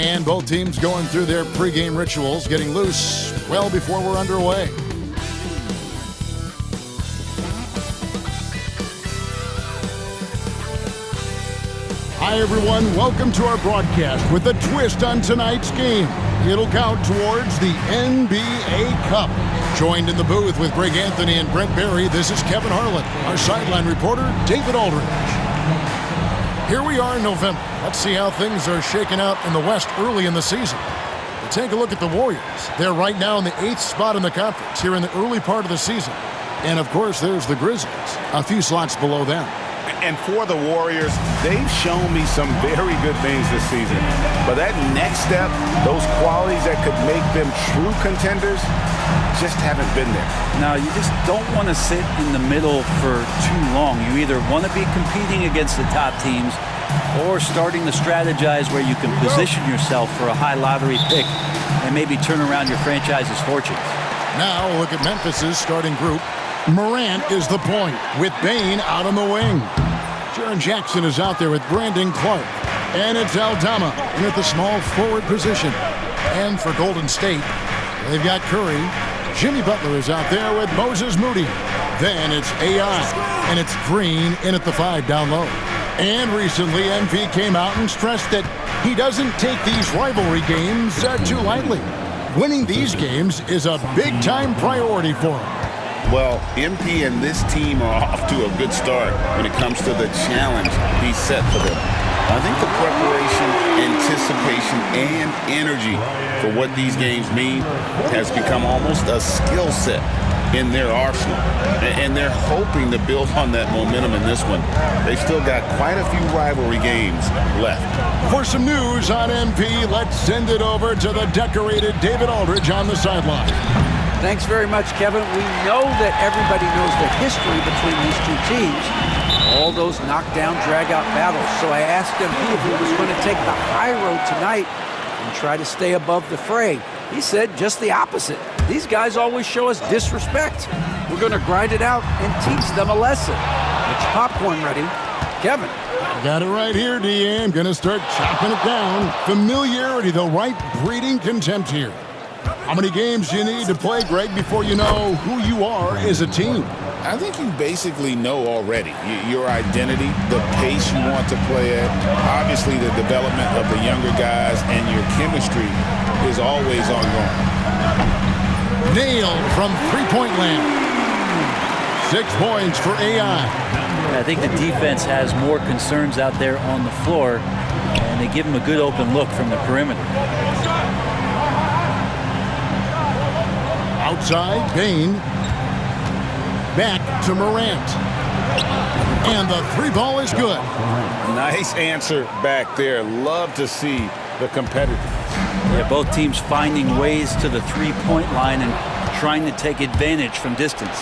And both teams going through their pregame rituals, getting loose well before we're underway. Hi, everyone. Welcome to our broadcast with a twist on tonight's game. It'll count towards the NBA Cup. Joined in the booth with Greg Anthony and Brent Barry, this is Kevin Harlan. Our sideline reporter, David Aldridge. Here we are in November. Let's see how things are shaking out in the West early in the season. We'll take a look at the Warriors. They're right now in the 8th spot in the conference here in the early part of the season. And, of course, there's the Grizzlies, a few slots below them. And for the Warriors, they've shown me some very good things this season. But that next step, those qualities that could make them true contenders, just haven't been there. Now, you just don't want to sit in the middle for too long. You either want to be competing against the top teams or starting to strategize where you can position yourself for a high lottery pick and maybe turn around your franchise's fortunes. Now, look at Memphis's starting group. Morant is the point, with Bane out on the wing. Jaren Jackson is out there with Brandon Clark. And it's Aldama in at the small forward position. And for Golden State, they've got Curry. Jimmy Butler is out there with Moses Moody. Then it's AI, and it's Green in at the 5 down low. And recently, MP came out and stressed that he doesn't take these rivalry games too lightly. Winning these games is a big-time priority for him. Well, MP and this team are off to a good start when it comes to the challenge he's set for them. I think the preparation, anticipation, and energy for what these games mean has become almost a skill set in their arsenal. And they're hoping to build on that momentum in this one. They've still got quite a few rivalry games left. For some news on MP, let's send it over to the decorated David Aldridge on the sideline. Thanks very much, Kevin. We know that everybody knows the history between these two teams, all those knockdown, drag-out battles. So I asked him if he was going to take the high road tonight and try to stay above the fray. He said just the opposite. These guys always show us disrespect. We're going to grind it out and teach them a lesson. Get your popcorn ready. Kevin. Got it right here, D.A. I'm going to start chopping it down. Familiarity, the right breeding contempt here. How many games do you need to play, Greg, before you know who you are as a team? I think you basically know already your identity, the pace you want to play at, obviously the development of the younger guys, and your chemistry is always ongoing. Nailed from three-point land. 6 points for AI. I think the defense has more concerns out there on the floor, and they give him a good open look from the perimeter. Outside, Bane. Back to Morant. And the 3-ball is good. Nice answer back there. Love to see the competitiveness. Yeah, both teams finding ways to the 3-point line and trying to take advantage from distance.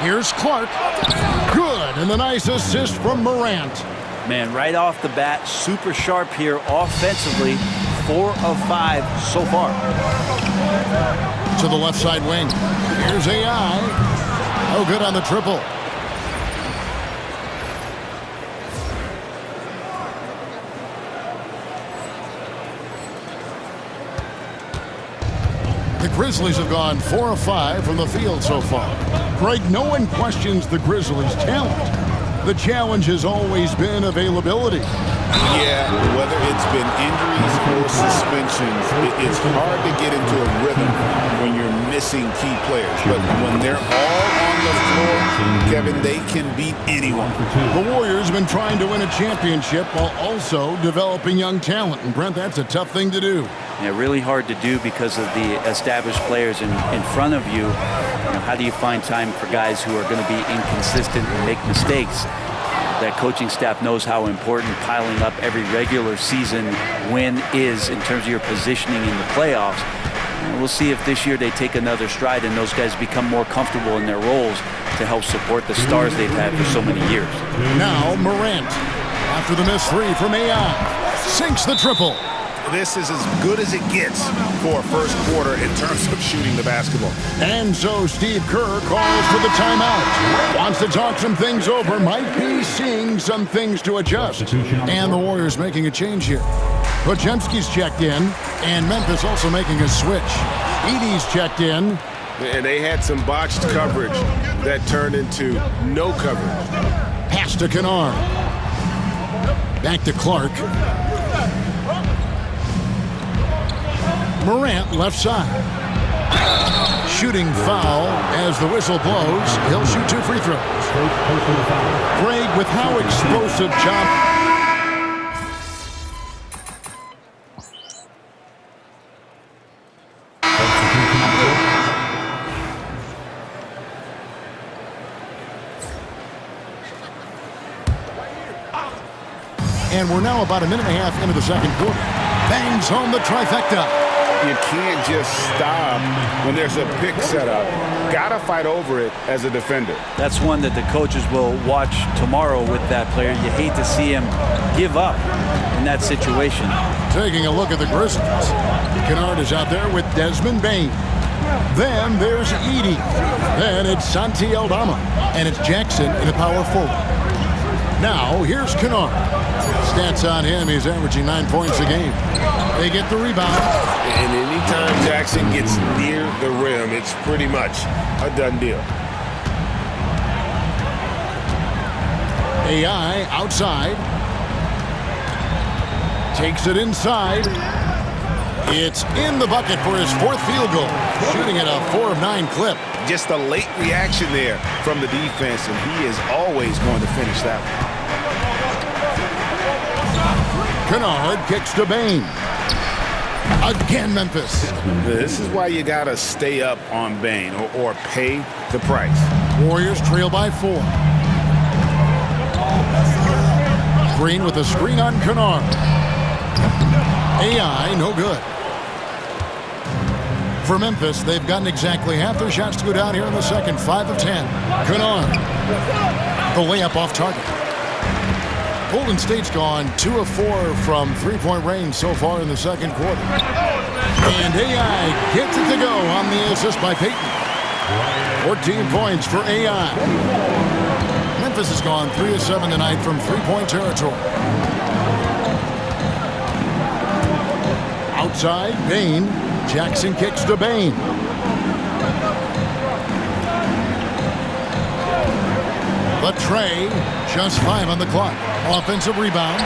Here's Clark. Good, and the nice assist from Morant. Man, right off the bat, super sharp here offensively. 4 of 5 so far. To the left side wing. Here's AI. Oh, good on the triple. The Grizzlies have gone 4 of 5 from the field so far. Greg, no one questions the Grizzlies' talent. The challenge has always been availability. Yeah, whether it's been injuries or suspensions, it's hard to get into a rhythm when you're missing key players. But when they're all on the floor, Kevin, they can beat anyone. The Warriors have been trying to win a championship while also developing young talent. And Brent, that's a tough thing to do. Yeah, really hard to do because of the established players in front of you. How do you find time for guys who are going to be inconsistent and make mistakes? That coaching staff knows how important piling up every regular season win is in terms of your positioning in the playoffs. And we'll see if this year they take another stride and those guys become more comfortable in their roles to help support the stars they've had for so many years. Now Morant, after the missed 3 from AI, sinks the triple. This is as good as it gets for a first quarter in terms of shooting the basketball. And so Steve Kerr calls for the timeout. Wants to talk some things over. Might be seeing some things to adjust. And the Warriors making a change here. Podziemski's checked in, and Memphis also making a switch. Edey's checked in. And they had some botched coverage that turned into no coverage. Pass to Kennard. Back to Clark. Morant left side. Shooting foul as the whistle blows. He'll shoot 2 free throws. Craig with how explosive John. And we're now about a minute and a half into the second quarter. Bangs home the trifecta. You can't just stop when there's a pick set up. Gotta fight over it as a defender. That's one that the coaches will watch tomorrow with that player. You hate to see him give up in that situation. Taking a look at the Grizzlies. Kennard is out there with Desmond Bane. Then there's Edey. Then it's Santi Aldama. And it's Jackson in the power forward. Now here's Kennard. Stats on him, he's averaging 9 points a game. They get the rebound. And anytime Jackson gets near the rim, it's pretty much a done deal. AI outside. Takes it inside. It's in the bucket for his 4th field goal. Shooting at a 4 of 9 clip. Just a late reaction there from the defense, and he is always going to finish that one. Kennard kicks to Bane. Again, Memphis. This is why you got to stay up on Bane or pay the price. Warriors trail by 4. Green with a screen on Kennard. AI, no good. For Memphis, they've gotten exactly half their shots to go down here in the second. 5 of 10. Kennard. The layup off target. Golden State's gone 2 of 4 from 3-point range so far in the second quarter. And AI gets it to go on the assist by Payton. 14 points for AI. Memphis has gone 3 of 7 tonight from 3-point territory. Outside, Bane. Jackson kicks to Bane. The tray, just 5 on the clock. Offensive rebound.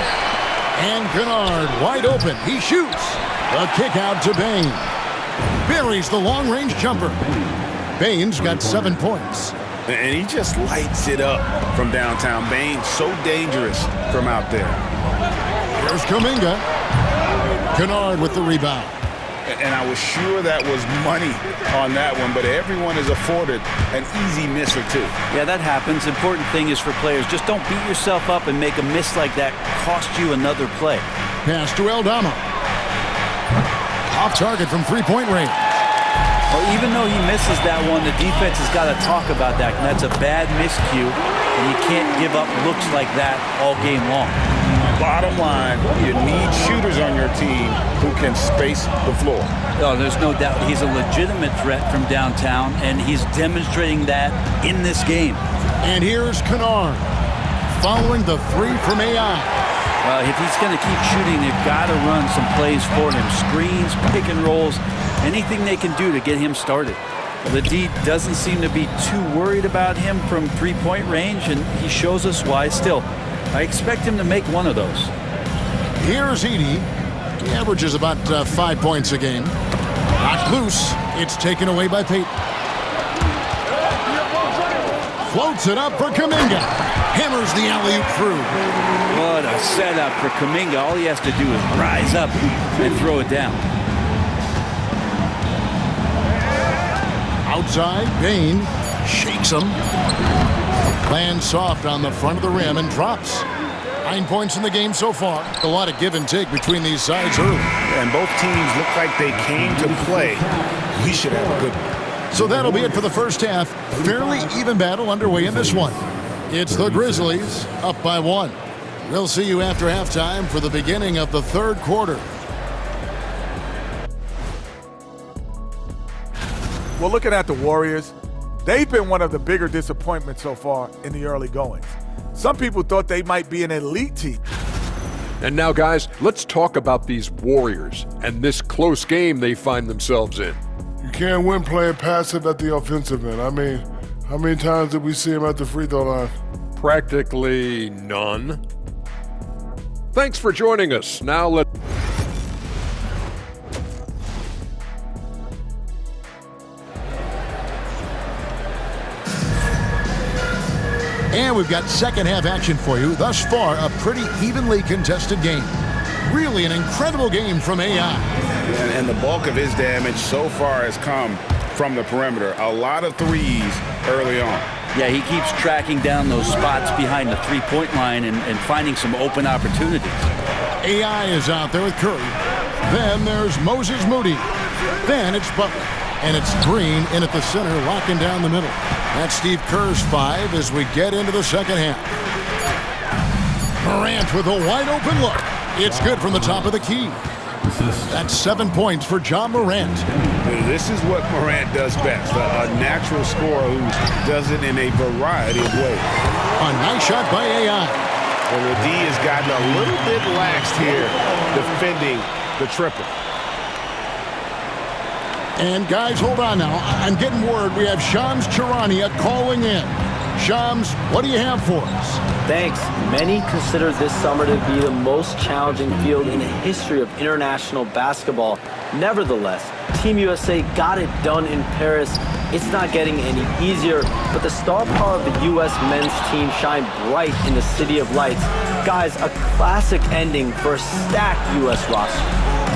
And Kennard wide open. He shoots. The kick out to Bane. Buries the long-range jumper. Bane's got 7 points. And he just lights it up from downtown. Bane so dangerous from out there. Here's Kuminga. Kennard with the rebound. And I was sure that was money on that one, but everyone is afforded an easy miss or 2. Yeah, that happens. Important thing is for players, just don't beat yourself up and make a miss like that cost you another play. Pass to Aldama. Off target from 3-point range. Well, even though he misses that one, the defense has got to talk about that. And that's a bad miscue, and you can't give up looks like that all game long. Bottom line, you need shooters on your team who can space the floor. Oh, there's no doubt he's a legitimate threat from downtown, and he's demonstrating that in this game. And here's Kennard following the 3 from AI. If he's going to keep shooting, they've got to run some plays for him. Screens, pick and rolls, anything they can do to get him started. Well, the D doesn't seem to be too worried about him from 3-point range, and he shows us why still. I expect him to make one of those. Here's Edey. He averages about 5 points a game. Knocked loose. It's taken away by Payton. Floats it up for Kuminga. Hammers the alley-oop through. What a setup for Kuminga. All he has to do is rise up and throw it down. Outside, Bane shakes him. Lands soft on the front of the rim and drops. 9 points in the game so far. A lot of give and take between these sides early. And both teams look like they came to play. We should have a good one. So that'll be it for the first half. Fairly even battle underway in this one. It's the Grizzlies up by 1. We'll see you after halftime for the beginning of the third quarter. Well, looking at the Warriors, they've been one of the bigger disappointments so far in the early goings. Some people thought they might be an elite team. And now, guys, let's talk about these Warriors and this close game they find themselves in. You can't win playing passive at the offensive end. I mean, how many times did we see him at the free throw line? Practically none. Thanks for joining us. Now let's... And we've got second half action for you. Thus far, a pretty evenly contested game. Really an incredible game from AI. And the bulk of his damage so far has come from the perimeter. A lot of threes early on. Yeah, he keeps tracking down those spots behind the three-point line and finding some open opportunities. AI is out there with Curry. Then there's Moses Moody. Then it's Butler. And it's Green in at the center, locking down the middle. That's Steve Kerr's 5 as we get into the second half. Morant with a wide open look. It's good from the top of the key. That's 7 points for John Morant. This is what Morant does best, a natural scorer who does it in a variety of ways. A nice shot by AI. And the D has gotten a little bit laxed here defending the triple. And guys, hold on now. I'm getting word we have Shams Charania calling in. Shams, what do you have for us? Thanks. Many consider this summer to be the most challenging field in the history of international basketball. Nevertheless, Team USA got it done in Paris. It's not getting any easier, but the star power of the U.S. men's team shined bright in the City of Lights. Guys, a classic ending for a stacked U.S. roster.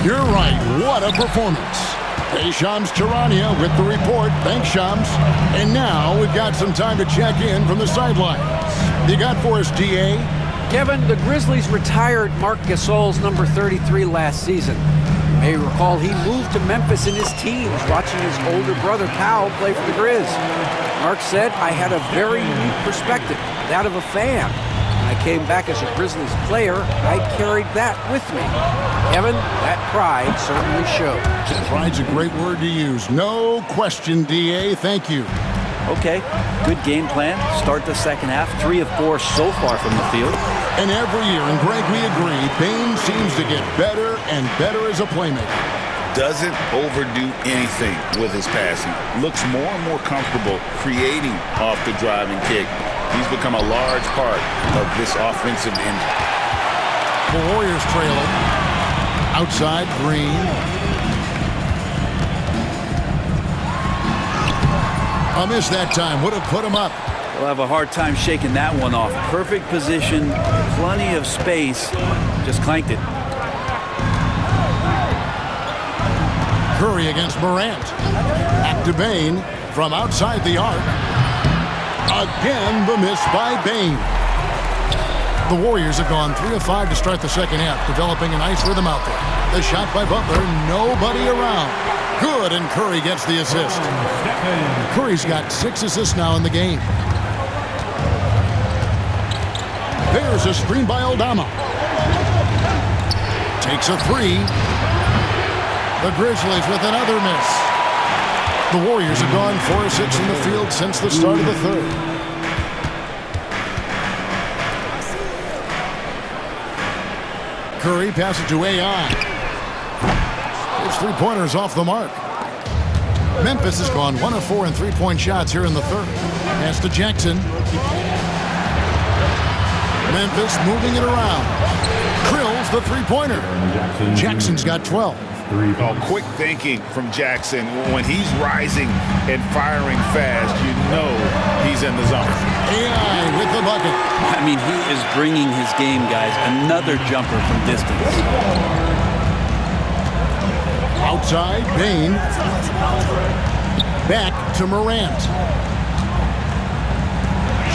You're right. What a performance. Hey, Shams Charania with the report. Thanks, Shams. And now we've got some time to check in from the sidelines. You got for us, DA? Kevin, the Grizzlies retired Marc Gasol's number 33 last season. You may recall he moved to Memphis in his teens, watching his older brother Powell play for the Grizz. Marc said, I had a very unique perspective, that of a fan. When I came back as a Grizzlies player, I carried that with me. Kevin, that pride certainly showed. Pride's a great word to use. No question, DA. Thank you. Okay, good game plan. Start the second half. 3 of 4 so far from the field. And every year, and Greg, we agree, Bane seems to get better and better as a playmaker. Doesn't overdo anything with his passing. Looks more and more comfortable creating off the driving kick. He's become a large part of this offensive engine. The Warriors trailing. Outside, Green. A miss that time. Would have put him up. They'll have a hard time shaking that one off. Perfect position, plenty of space. Just clanked it. Curry against Morant. Back to Bane from outside the arc. Again, the miss by Bane. The Warriors have gone 3 of 5 to start the second half, developing a nice rhythm out there. The shot by Butler, nobody around. Good, and Curry gets the assist. Curry's got 6 assists now in the game. There's a screen by Aldama. Takes a 3. The Grizzlies with another miss. The Warriors have gone 4 of 6 from the field since the start of the third. Curry passes to AI. His three-pointers off the mark. Memphis has gone 1 of 4 in three-point shots here in the third. Pass to Jackson. Memphis moving it around. Drills the three-pointer. Jackson's got 12. Oh, quick thinking from Jackson. When he's rising and firing fast, you know he's in the zone. AI with the bucket. I mean, he is bringing his game, guys. Another jumper from distance. Outside, Bane. Back to Morant.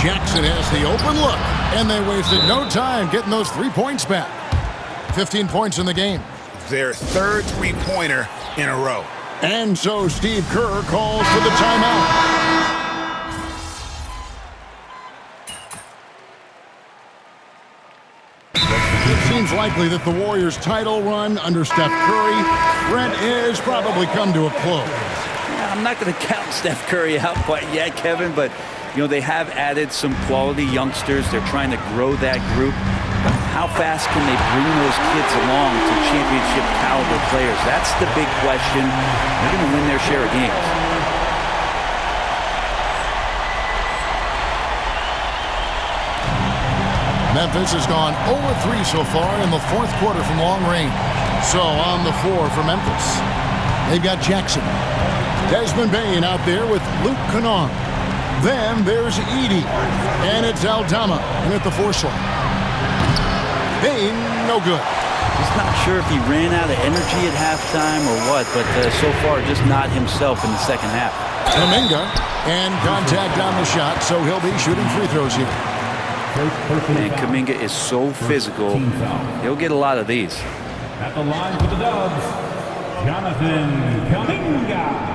Jackson has the open look, and they wasted no time getting those 3 points back. 15 points in the game. Their third three-pointer in a row. And so Steve Kerr calls for the timeout. It seems likely that the Warriors' title run under Steph Curry, Brent, has probably come to a close. Yeah, I'm not going to count Steph Curry out quite yet, Kevin, but you know they have added some quality youngsters. They're trying to grow that group. how fast can they bring those kids along to championship caliber players? That's the big question. They're going to win their share of games. Memphis has gone 0-3 so far in the fourth quarter from long range. So on the floor for Memphis, they've got Jackson. Desmond Bane out there with Luke Kennard. Then there's Edey, and it's Aldama in at the 4 slot. Bane, no good. Just not sure if he ran out of energy at halftime or what, but so far just not himself in the second half. Kuminga, and contact on the shot, so he'll be shooting free throws here. And Kuminga is so physical, he'll get a lot of these. At the line for the Dubs, Jonathan Kuminga.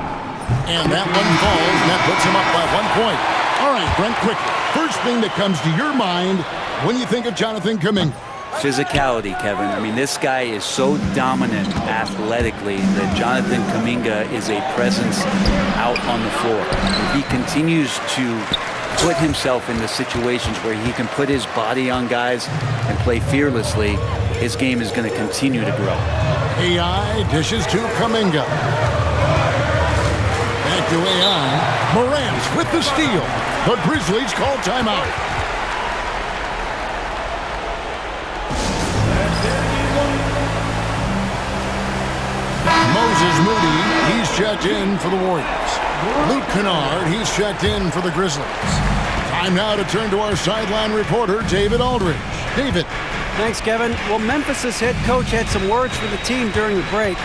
And that one falls, and that puts him up by 1 point. All right, Brent, quickly. First thing that comes to your mind when you think of Jonathan Kuminga. Physicality, Kevin. I mean, this guy is so dominant athletically that Jonathan Kuminga is a presence out on the floor. If he continues to put himself in the situations where he can put his body on guys and play fearlessly, his game is going to continue to grow. AI dishes to Kuminga. Back to AI. Morant with the steal. The Grizzlies call timeout. Moses Moody, he's checked in for the Warriors. Luke Kennard, he's checked in for the Grizzlies. Time now to turn to our sideline reporter, David Aldridge. David. Thanks, Kevin. Well, Memphis' head coach had some words for the team during the break.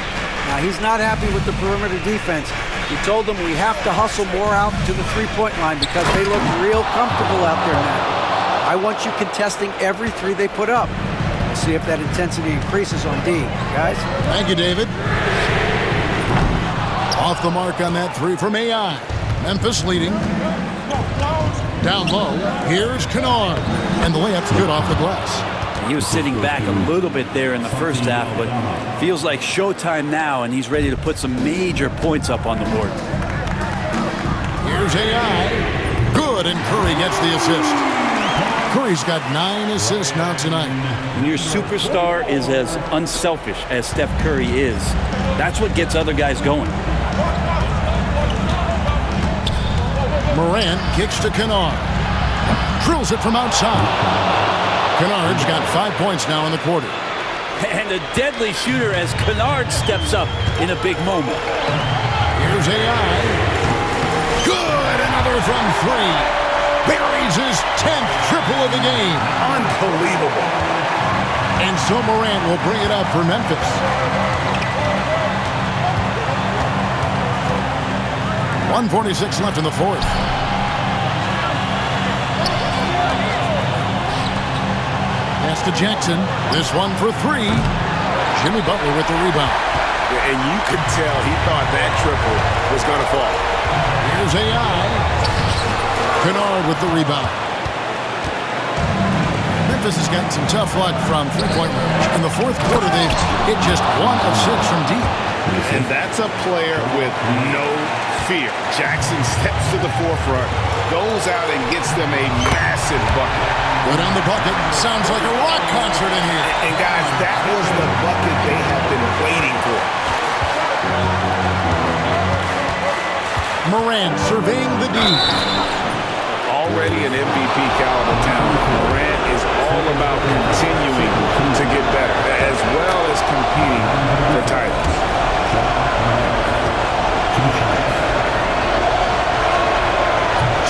Now, he's not happy with the perimeter defense. He told them we have to hustle more out to the three-point line because they look real comfortable out there now. I want you contesting every three they put up. We'll see if that intensity increases on D. Guys? Thank you, David. Off the mark on that three from AI. Memphis leading. Down low, here's Kennard. And the layup's good off the glass. He was sitting back a little bit there in the first half, but feels like showtime now, and he's ready to put some major points up on the board. Here's AI. Good, and Curry gets the assist. Curry's got 9 assists now tonight. When your superstar is as unselfish as Steph Curry is, that's what gets other guys going. Morant kicks to Kennard. Drills it from outside. Kennard's got 5 points now in the quarter. And a deadly shooter as Kennard steps up in a big moment. Here's AI. Good, another from 3. Buries his 10th triple of the game. Unbelievable. And so Morant will bring it up for Memphis. 1:46 left in the fourth. Pass to Jackson. This one for 3. Jimmy Butler with the rebound. And you could tell he thought that triple was going to fall. Here's AI. Kennard with the rebound. Memphis has gotten some tough luck from three-point range. In the fourth quarter, they've hit just 1 of 6 from deep. And that's a player with no fear. Jackson steps to the forefront, goes out and gets them a massive bucket. Good on the bucket. Sounds like a rock concert in here. And guys, that was the bucket they have been waiting for. Morant surveying the D. Already an MVP caliber talent, Morant is all about continuing to get better, as well as competing for titles.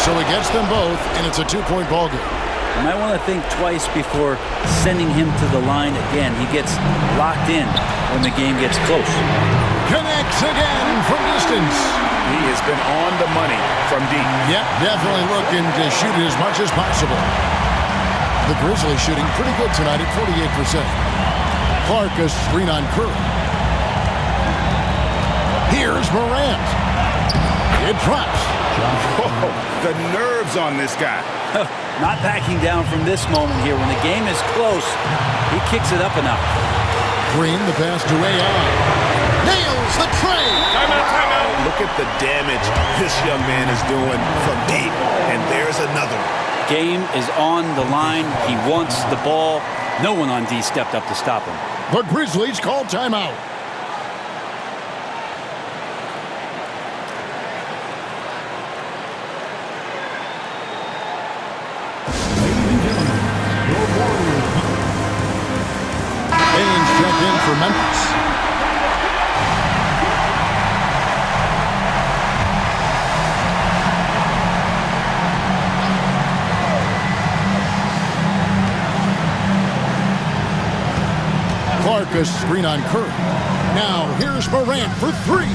So he gets them both, and it's a 2-point ball game. You might want to think twice before sending him to the line again. He gets locked in when the game gets close. Connects again from distance. He has been on the money from deep. Yep, definitely looking to shoot it as much as possible. The Grizzlies shooting pretty good tonight at 48%. Clark a screen on Curry. Here's Morant. It drops. Whoa, the nerves on this guy. Not backing down from this moment here. When the game is close, he kicks it up a notch. Green, the pass to AI. Nails the tray. Timeout. Look at the damage this young man is doing from deep. And there's another one. Game is on the line. He wants the ball. No one on D stepped up to stop him. The Grizzlies call timeout. Baines checked in for Memphis. Clark a screen on Curry. Now here's Morant for three.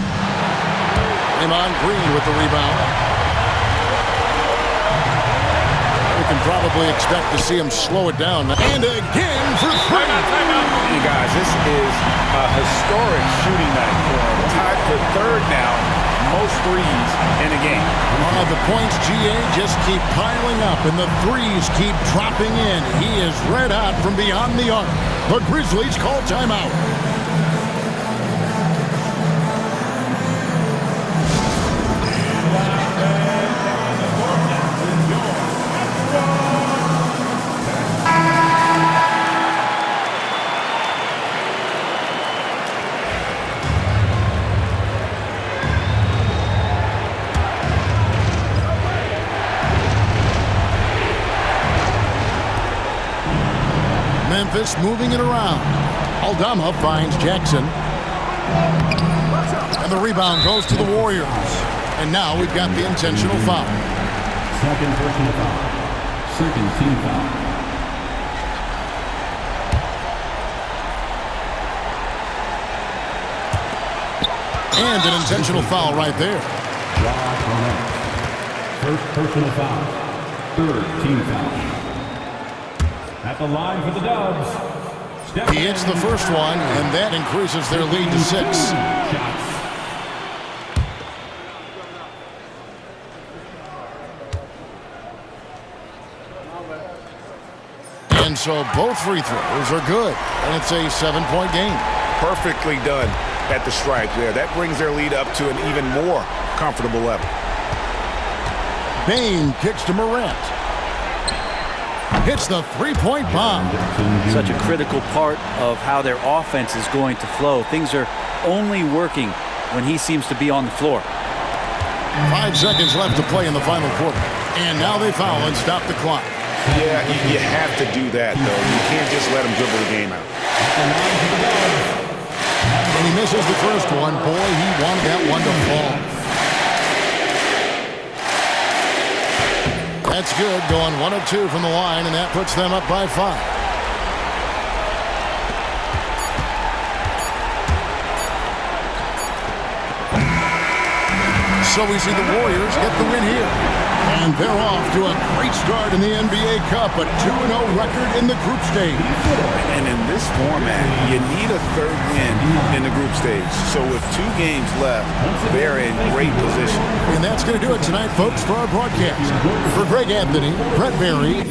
Draymond Green with the rebound. We can probably expect to see him slow it down. And again for three. You guys, this is a historic shooting night for him. Tied for third now, most threes in a game. The points, GA, just keep piling up, and the threes keep dropping in. He is red hot from beyond the arc. The Grizzlies call timeout. Memphis moving it around. Aldama finds Jackson. And the rebound goes to the Warriors. And now we've got the intentional foul. Second personal foul. Second team foul. And an intentional foul right there. First personal foul. Third team foul. At the line for the Dubs. He hits the first one, and that increases their lead to 6. And so both free throws are good, and it's a 7-point game. Perfectly done at the stripe there. That brings their lead up to an even more comfortable level. Bane kicks to Morant. Hits the three-point bomb. Such a critical part of how their offense is going to flow. Things are only working when he seems to be on the floor. 5 seconds left to play in the final quarter. And now they foul and stop the clock. Yeah, you have to do that, though. You can't just let him dribble the game out. And he misses the first one. Boy, he wanted that one to fall. That's good, going 1 of 2 from the line, and that puts them up by 5. So we see the Warriors get the win here. And they're off to a great start in the NBA Cup, a 2-0 record in the group stage. And in this format, you need a third win in the group stage. So with 2 games left, they're in great position. And that's going to do it tonight, folks, for our broadcast. For Greg Anthony, Brett Berry,